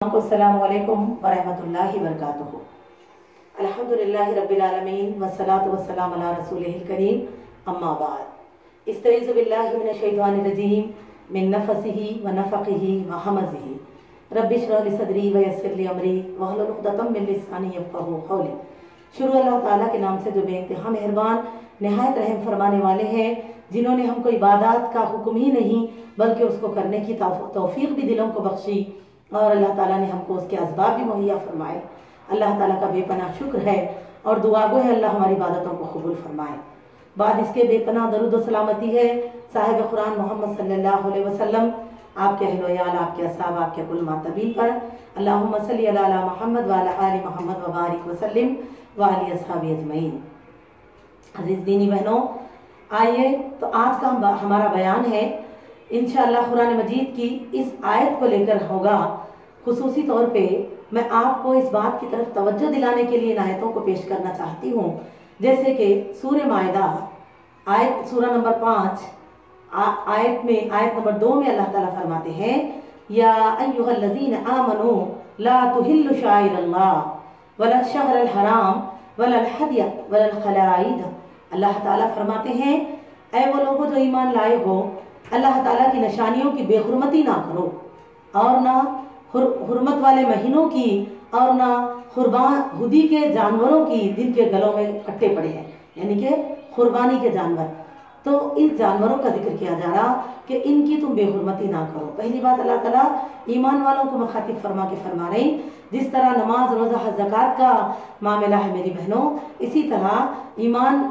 अस्सलामुअलैकुम वरहमतुल्लाहि वबरकातुहू। अल्हम्दुलिल्लाहि रब्बिल आलमीन वस्सलातु वस्सलामु अला रसूलिहिल करीम, अम्मा बाद। इस्तईज़ु बिल्लाहि मिनश शैतानिर रजीम मिन नफ़सिही व नफ़ख़िही व हमज़िही। रब्बि इश्रह ली सदरी व यस्सिर ली अमरी वहलुल उक़दतम मिन लिसानी यफ़क़हू क़ौली। शुरू अल्लाह ताला के नाम से जो बेइंतहा मेहरबान निहायत रहम फरमाने वाले हैं, जिन्होंने हमको इबादत का हुक्म ही नहीं बल्कि उसको करने की तौफीक भी दिलों को बख्शी, और अल्लाह ताला ने हमको उसके असबाब भी मुहैया फरमाए। अल्लाह ताला का बेपनाह शुक्र है और दुआ गो है अल्लाह हमारी इबादतों को कबूल फरमाए। बाद इसके बेपनाह दरूद व सलामती है साहिब कुरान मोहम्मद सल्लल्लाहु अलैहि वसल्लम, आपके अहल व याल, आपके असहाब, आपके कुल मातबीन पर। अल्लाहुम्मा सल्ली अला मुहम्मद व अला आलि मुहम्मद व बारिक वसल्लिम व अली अस्हाबी अजमईन। अजीज दीनी बहनों, आइए तो आज का हमारा बयान है इंशाअल्लाह कुरान मजीद की इस आयत को लेकर होगा। खुसूसी तौर पे मैं आपको इस बात की तरफ तवज्जो दिलाने के लिए इन आयतों को पेश करना चाहती हूँ, जैसे कि सूरह माइदा आयत सूरह नंबर 5 आयत नंबर 2 में अल्लाह ताला फरमाते हैं, या अय्युहल्लज़ीना आमनू ला तुहिल्लु शाइरल्लाह वला शहरल हराम वला हदिया वला खलाइद। अल्लाह ताला फरमाते हैं, ऐ वो लोगों जो ईमान लाए हो, अल्लाह ताला की निशानियों की बेहुरमती ना करो, और ना हुर्मत वाले महीनों की, और ना खुरबानी के जानवरों की जिनके गलों में कट्टे पड़े हैं, यानी कि कुर्बानी के जानवर। तो इस जानवरों का जिक्र किया जा रहा कि इनकी तुम बेहुरमती ना करो। पहली बात अल्लाह ताला ईमान वालों को मुखातिब फरमा के फरमा रही, जिस तरह नमाज रोज़ा हज ज़कात का मामला है मेरी बहनों, इसी तरह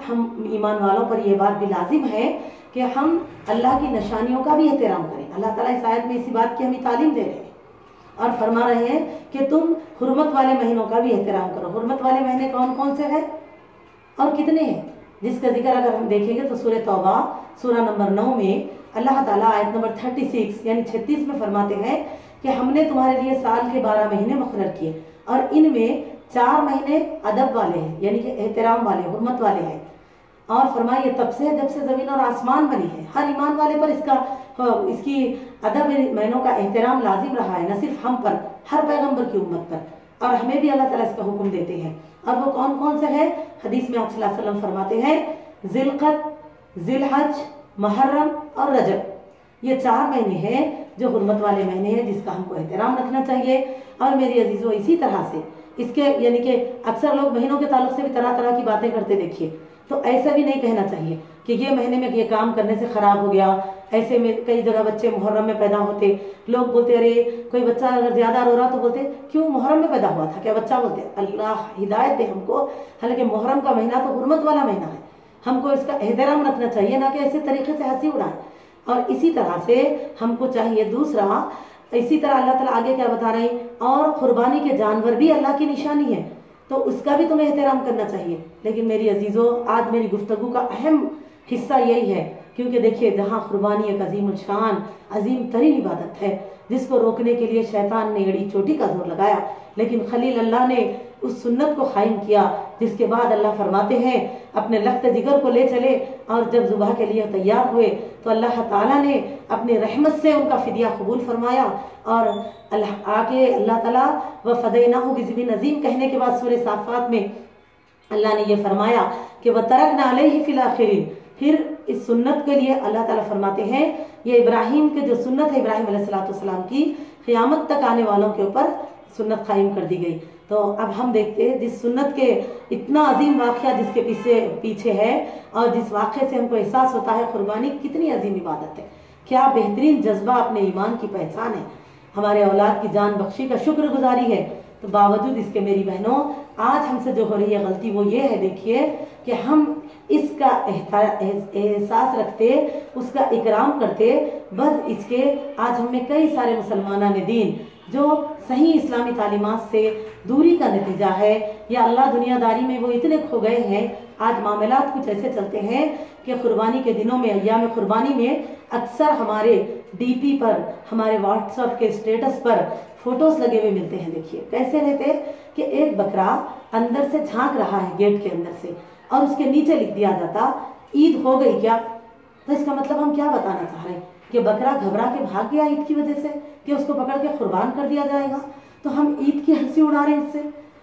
हम ईमान वालों पर यह बात भी लाजिम है कि हम अल्लाह की निशानियों का भी एहतराम करें। अल्लाह ताला इस आयत में इसी बात की हमें तालीम दे रहे हैं और फरमा रहे हैं कि तुम हुर्मत वाले महीनों का भी एहतराम करो। हुर्मत वाले महीने कौन कौन से हैं और कितने हैं, जिसका जिक्र अगर हम देखेंगे तो सूरह तौबा सूरह नंबर 9 में अल्लाह ताला आयत नंबर 36 यानी 36 में फरमाते हैं कि हमने तुम्हारे लिए साल के 12 महीने मुकर्रर किए, और इनमें 4 महीने अदब वाले हैं, यानी कि एहतराम वाले, हुर्मत वाले हैं। और फरमाइए तब से जब से ज़मीन और आसमान बनी है, हर ईमान वाले पर इसकी अदब महीनों का एहतराम लाजिम रहा है, न सिर्फ हम पर, हर पैगंबर की उम्मत पर, और हमें भी अल्लाह ताला इसका हुक्म देते हैं। और वो कौन कौन से हैं? हदीस में आप सल्लल्लाहु अलैहि वसल्लम फरमाते हैं, ज़िलक़द, ज़िलहज, मुहर्रम और रजब, ये 4 महीने हैं जो हुर्मत वाले महीने हैं, जिसका हमको एहतराम रखना चाहिए। और मेरी अजीज़ों, इसी तरह से इसके यानी कि अक्सर लोग महीनों के ताल्लुक से भी तरह तरह की बातें करते देखिए, तो ऐसा भी नहीं कहना चाहिए कि ये महीने में ये काम करने से ख़राब हो गया। ऐसे में कई जगह बच्चे मुहर्रम में पैदा होते, लोग बोलते अरे कोई बच्चा अगर ज़्यादा रो रहा तो बोलते क्यों मुहर्रम में पैदा हुआ था क्या बच्चा, बोलते अल्लाह हिदायत दे हमको। हालांकि मुहर्रम का महीना तो हुर्मत वाला महीना है, हमको इसका एहतराम रखना चाहिए, ना कि ऐसे तरीके से हंसी उड़ाएं। और इसी तरह से हमको चाहिए दूसरा, इसी तरह अल्लाह ताला आगे क्या बता रहे हैं, और कुर्बानी के जानवर भी अल्लाह की निशानी है, तो उसका भी तुम्हें एहतराम करना चाहिए। लेकिन मेरी अजीज़ों, आज मेरी गुफ्तगू का अहम हिस्सा यही है, क्योंकि देखिए जहाँ कुर्बानी एक अजीम शान अजीम तरीन इबादत है, जिसको रोकने के लिए शैतान ने एड़ी चोटी का जोर लगाया, लेकिन खलील अल्लाह ने उस सुन्नत को कायम किया, जिसके बाद अल्लाह फरमाते हैं अपने लख्त जिगर को ले चले, और जब ज़ुबह के लिए तैयार हुए तो अल्लाह ताला ने अपनी रहमत से उनका फिदिया कबूल फरमाया। और अल्लाह ताला व फ़दैनाहु बिज़िबिन अज़ीम कहने के बाद सूरह साफ़ात में अल्लाह ने ये फरमाया कि व तरकना अलैहि फ़िल आखिरीन। फिर इस सुन्नत के लिए अल्लाह ताला फरमाते हैं, ये इब्राहिम के जो सुन्नत है, इब्राहिम अलैहिस्सलाम की क़यामत तक आने वालों के ऊपर सुन्नत कायम कर दी गई। तो अब हम देखते हैं जिस सुन्नत के इतना अजीम वाक़या जिसके पीछे है, और जिस वाक़े से हमको एहसास होता है कुर्बानी कितनी अजीम इबादत है, क्या बेहतरीन जज्बा अपने ईमान की पहचान है, हमारे औलाद की जान बख्शी का शुक्रगुजारी है। तो बावजूद इसके मेरी बहनों, आज हमसे जो हो रही है गलती वो ये है, देखिए कि हम इसका एहसास रखते, उसका इकराम करते, बस इसके आज हमें कई सारे मुसलमाना ने दीन जो सही इस्लामी तालीमात से दूरी का नतीजा है, या अल्लाह दुनियादारी में वो इतने खो गए हैं। आज मामलात कुछ ऐसे चलते हैं कि कुर्बानी के दिनों में, अय्याम कुर्बानी में अक्सर हमारे डीपी पर, हमारे व्हाट्सएप के स्टेटस पर फोटोज लगे हुए मिलते हैं। देखिए कैसे रहते कि एक बकरा अंदर से झांक रहा है गेट के अंदर से, और उसके नीचे लिख दिया जाता ईद हो गई क्या। तो इसका मतलब हम क्या बताना चाह रहे हैं कि बकरा घबरा के भाग गया ईद की वजह से, कि उसको पकड़ के कुर्बान कर दिया जाएगा। تو ہم عید کی ہنسی اڑا رہے ہیں اس سے،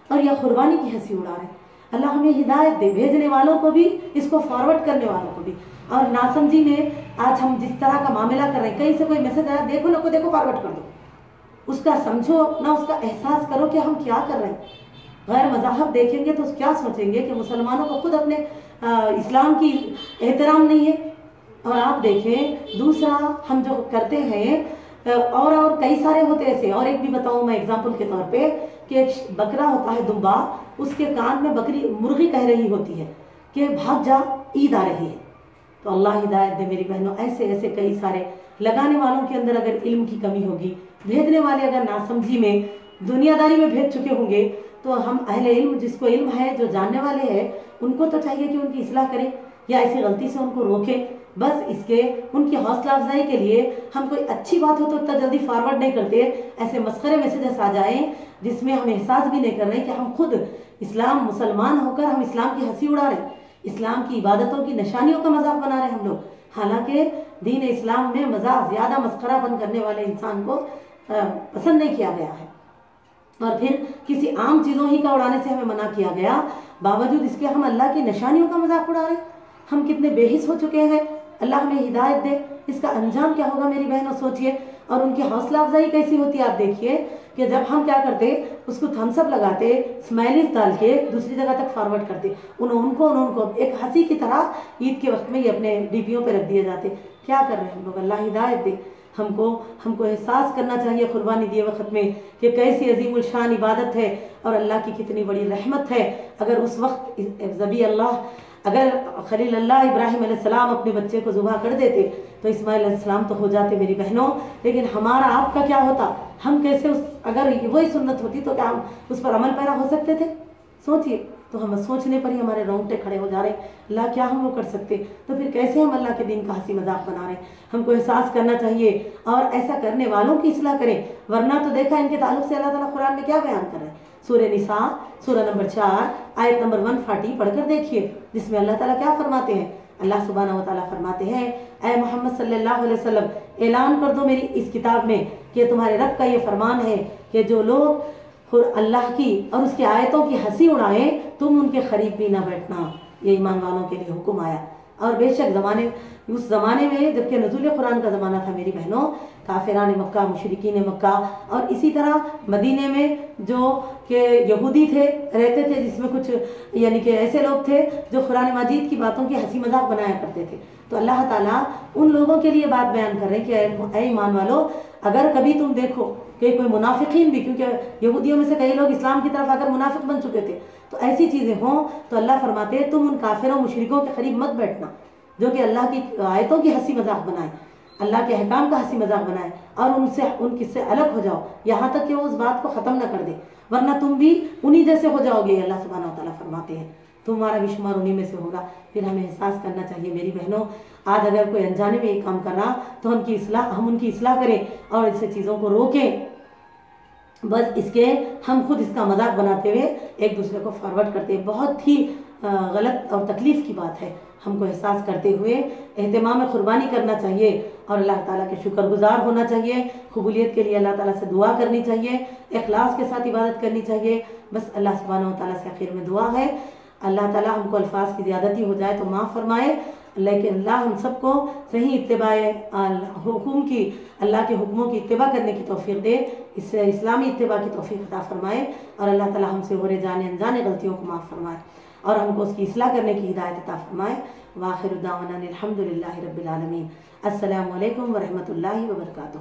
اور یا قربانی کی ہنسی اڑا رہے ہیں۔ اللہ ہمیں ہدایت دے، بھیجنے والوں کو بھی، اس کو فارورڈ کرنے والوں کو بھی۔ اور ناسمجھی میں آج ہم جس طرح کا معاملہ کر رہے ہیں، کہیں سے کوئی میسج آیا، دیکھو نہ کو دیکھو، فارورڈ کر دو، اس کا سمجھو نہ اس کا احساس کرو کہ ہم کیا کر رہے ہیں۔ غیر مذاہب دیکھیں گے تو کیا سوچیں گے کہ مسلمانوں کو خود اپنے اسلام کی احترام نہیں ہے۔ اور آپ دیکھیں دوسرا ہم جو کرتے ہیں، اور کئی سارے ہوتے ایسے۔ اور ایک بھی بتاؤں میں ایگزامپل کے طور پہ کہ ایک بکرا ہوتا ہے دمبا، اس کے کان میں مرغی کہہ رہی ہوتی ہے کہ بھاگ جا، عید آ رہی ہے۔ تو اللہ ہدایت دے میری بہنوں، ایسے ایسے کئی سارے۔ لگانے والوں کے اندر اگر علم کی کمی ہوگی، بھیجنے والے اگر ناسمجھی میں دنیا داری میں بھیج چکے ہوں گے، تو ہم اہل علم، جس کو علم ہے، جو جاننے والے ہیں، ان کو تو چاہیے کہ ان کی اصلاح کریں یا ایسی غلطی سے ان کو روکیں۔ بس اس کے ان کی حوصلہ افزائی کے لیے ہم کوئی اچھی بات ہو تو اتنا جلدی فارورڈ نہیں کرتے، ایسے مسخرے میسیجز آ جائیں جس میں ہم احساس بھی نہیں کر رہے کہ ہم خود اسلام مسلمان ہو کر ہم اسلام کی ہنسی اڑا رہے ہیں، اسلام کی عبادتوں کی نشانیوں کا مذاق بنا رہے ہیں ہم لوگ۔ حالانکہ دین اسلام میں مذاق زیادہ مسخرہ بن کرنے والے انسان کو پسند نہیں کیا گیا ہے، اور پھر کسی عام چیزوں ہی کا اڑانے سے ہمیں منع کیا گیا، باوجود اس کے ہم اللہ کی نشانیوں کا مذاق اڑا رہے ہیں۔ ہم کتنے بے حس ہو چکے ہیں۔ اللہ ہمیں ہدایت دے۔ اس کا انجام کیا ہوگا میری بہنوں، سوچئے۔ اور ان کی حوصلہ افزائی کیسی ہوتی ہے، آپ دیکھیے کہ جب ہم کیا کرتے، اس کو تھمس اپ لگاتے، اسمائلیز ڈال کے دوسری جگہ تک فارورڈ کرتے، ان کو ایک ہنسی کی طرح عید کے وقت میں یہ اپنے ڈی پیوں پہ رکھ دیے جاتے۔ کیا کر رہے ہیں ہم لوگ؟ اللہ ہدایت دے۔ ہم کو احساس کرنا چاہیے قربانی دیے وقت میں کہ کیسی عظیم الشان عبادت ہے، اور اللہ کی کتنی بڑی رحمت ہے۔ اگر اس وقت اگر خلیل اللہ ابراہیم علیہ السلام اپنے بچے کو ذبح کر دیتے تو اسماعیل علیہ السلام تو ہو جاتے میری بہنوں، لیکن ہمارا آپ کا کیا ہوتا؟ ہم کیسے اگر وہی سنت ہوتی تو کیا ہم اس پر عمل پیرا ہو سکتے تھے؟ سوچئے۔ تو ہم سوچنے پر ہی ہمارے رونگٹے کھڑے ہو جا رہے ہیں، اللہ کیا ہم وہ کر سکتے؟ تو پھر کیسے ہم اللہ کے دین کا ہنسی مذاق بنا رہے ہیں؟ ہم کو احساس کرنا چاہیے اور ایسا کرنے والوں کی اصلاح کریں، ورنہ تو دیکھا ان کے تعلق سے اللہ تعالیٰ قرآن میں کیا بیان کر رہے ہیں۔ سورہ نساء سورہ نمبر 4 آیت نمبر 140 پڑھ کر دیکھیے، جس میں اللہ تعالیٰ کیا فرماتے ہیں۔ اللہ سبحانہ و تعالیٰ فرماتے ہیں، اے محمد صلی اللہ علیہ وسلم، اعلان کر دو میری اس کتاب میں کہ تمہارے رب کا یہ فرمان ہے کہ جو لوگ اللہ کی اور اس کی آیتوں کی ہنسی اڑائیں، تم ان کے قریب بھی نہ بیٹھنا۔ یہ ایمان والوں کے لیے حکم آیا۔ اور بے شک اس زمانے میں جبکہ نزول قرآن کا زمانہ تھا میری بہنوں، کافران مکہ، مشرکین مکہ، اور اسی طرح مدینے میں جو کہ یہودی تھے رہتے تھے، جس میں کچھ یعنی کہ ایسے لوگ تھے جو قرآن مجید کی باتوں کی ہنسی مذاق بنایا کرتے تھے۔ تو اللہ تعالیٰ ان لوگوں کے لیے بات بیان کر رہے ہیں کہ اے ایمان والو، اگر کبھی تم دیکھو کہ کوئی منافقین بھی، کیونکہ یہودیوں میں سے کئی لوگ اسلام کی طرف اگر منافق بن چکے تھے، تو ایسی چیزیں ہوں تو اللہ فرماتے ہیں تم ان کافروں مشرکوں کے قریب مت بیٹھنا جو کہ اللہ کی آیتوں کی ہنسی مذاق بنائیں، اللہ کے احکام کا ہنسی مذاق بنائیں، اور ان سے الگ ہو جاؤ یہاں تک کہ وہ اس بات کو ختم نہ کر دے، ورنہ تم بھی انہی جیسے ہو جاؤ گے۔ اللہ سبحانہ و تعالیٰ فرماتے ہیں تمہارا بھی شمار انہی میں سے ہوگا۔ پھر ہمیں احساس کرنا چاہیے میری بہنوں، آج اگر کوئی انجانے میں یہ کام کر رہا تو ہم ان کی اصلاح کریں اور اس سے چیزوں کو روکیں۔ بس اس کے ہم خود اس کا مذاق بناتے ہوئے ایک دوسرے کو فارورڈ کرتے ہیں، بہت ہی غلط اور تکلیف کی بات ہے۔ ہم کو احساس کرتے ہوئے اہتمام قربانی کرنا چاہیے اور اللہ تعالیٰ کے شکر گزار ہونا چاہیے، قبولیت کے لیے اللہ تعالیٰ سے دعا کرنی چاہیے، اخلاص کے ساتھ عبادت کرنی چاہیے۔ بس اللہ سبحانہ و تعالیٰ سے آخر میں دعا ہے، اللہ تعالیٰ ہم کو الفاظ کی زیادتی ہو جائے تو معاف فرمائے، لیکن اللہ ہم سب کو صحیح اتباع حکم کی، اللہ کے حکموں کی اتباع کرنے کی توفیق دے، اس سے اسلامی اتباع کی توفیق عطا فرمائے، اور اللہ تعالیٰ ہم سے ہو رہے جانے انجانے غلطیوں کو معاف فرمائے اور ہم کو اس کی اصلاح کرنے کی ہدایت عطا فرمائے۔ وآخر دعوانا الحمد للہ رب العالمین۔ السلام علیکم ورحمۃ اللہ وبرکاتہ۔